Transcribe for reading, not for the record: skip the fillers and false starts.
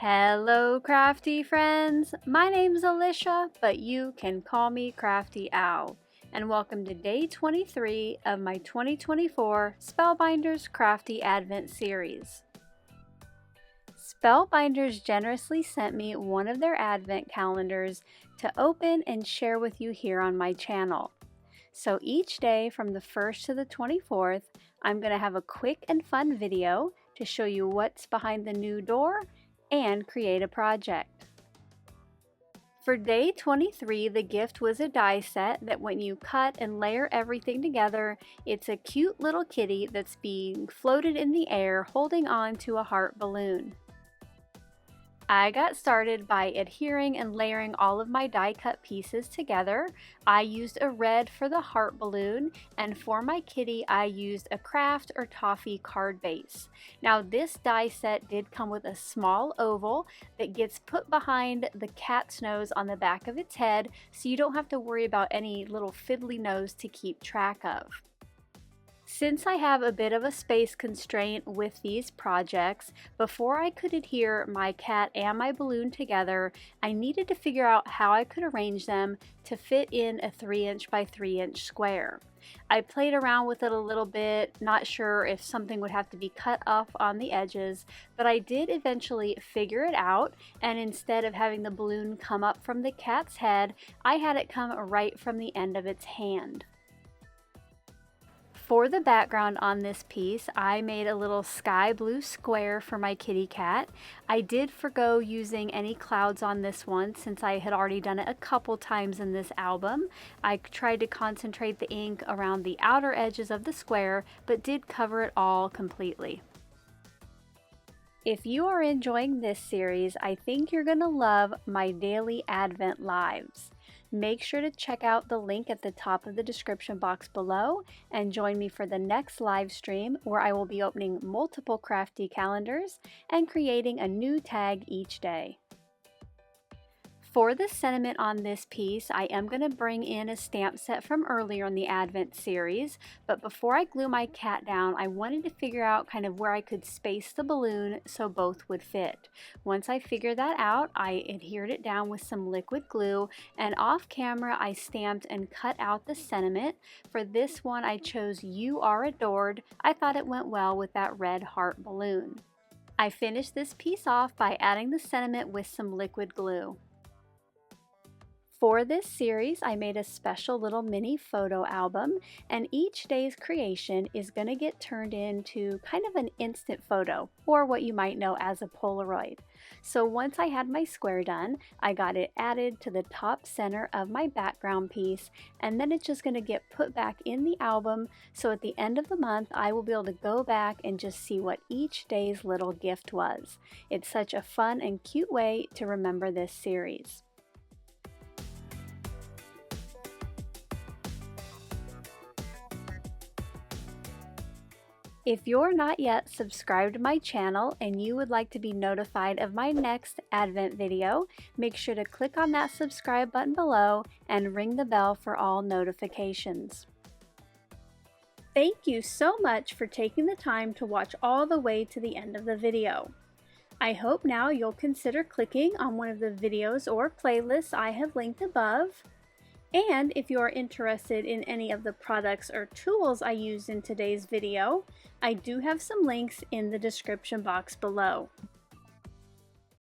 Hello crafty friends, my name's Alicia, but you can call me Crafty Owl, and welcome to day 23 of my 2024 Spellbinders Crafty Advent series. Spellbinders generously sent me one of their advent calendars to open and share with you here on my channel. So each day from the 1st to the 24th, I'm going to have a quick and fun video to show you what's behind the new door and create a project. For day 23, the gift was a die set that when you cut and layer everything together, it's a cute little kitty that's being floated in the air holding on to a heart balloon. I got started by adhering and layering all of my die cut pieces together. I used a red for the heart balloon, and for my kitty I used a craft or toffee card base. Now this die set did come with a small oval that gets put behind the cat's nose on the back of its head, so you don't have to worry about any little fiddly nose to keep track of. Since I have a bit of a space constraint with these projects, before I could adhere my cat and my balloon together, I needed to figure out how I could arrange them to fit in a 3" by 3" square. I played around with it a little bit, not sure if something would have to be cut off on the edges, but I did eventually figure it out, and instead of having the balloon come up from the cat's head, I had it come right from the end of its hand. For the background on this piece, I made a little sky blue square for my kitty cat. I did forgo using any clouds on this one since I had already done it a couple times in this album. I tried to concentrate the ink around the outer edges of the square, but did cover it all completely. If you are enjoying this series, I think you're going to love my daily Advent lives. Make sure to check out the link at the top of the description box below and join me for the next live stream where I will be opening multiple crafty calendars and creating a new tag each day. For the sentiment on this piece, I am going to bring in a stamp set from earlier in the Advent series, but before I glue my cat down, I wanted to figure out kind of where I could space the balloon so both would fit. Once I figured that out, I adhered it down with some liquid glue, and off camera I stamped and cut out the sentiment. For this one I chose "You Are Adored." I thought it went well with that red heart balloon. I finished this piece off by adding the sentiment with some liquid glue. For this series, I made a special little mini photo album, and each day's creation is going to get turned into kind of an instant photo, or what you might know as a polaroid. So once I had my square done, I got it added to the top center of my background piece, and then it's just going to get put back in the album, so at the end of the month I will be able to go back and just see what each day's little gift was. It's such a fun and cute way to remember this series. If you're not yet subscribed to my channel and you would like to be notified of my next Advent video, make sure to click on that subscribe button below and ring the bell for all notifications. Thank you so much for taking the time to watch all the way to the end of the video. I hope now you'll consider clicking on one of the videos or playlists I have linked above. And if you are interested in any of the products or tools I used in today's video, I do have some links in the description box below.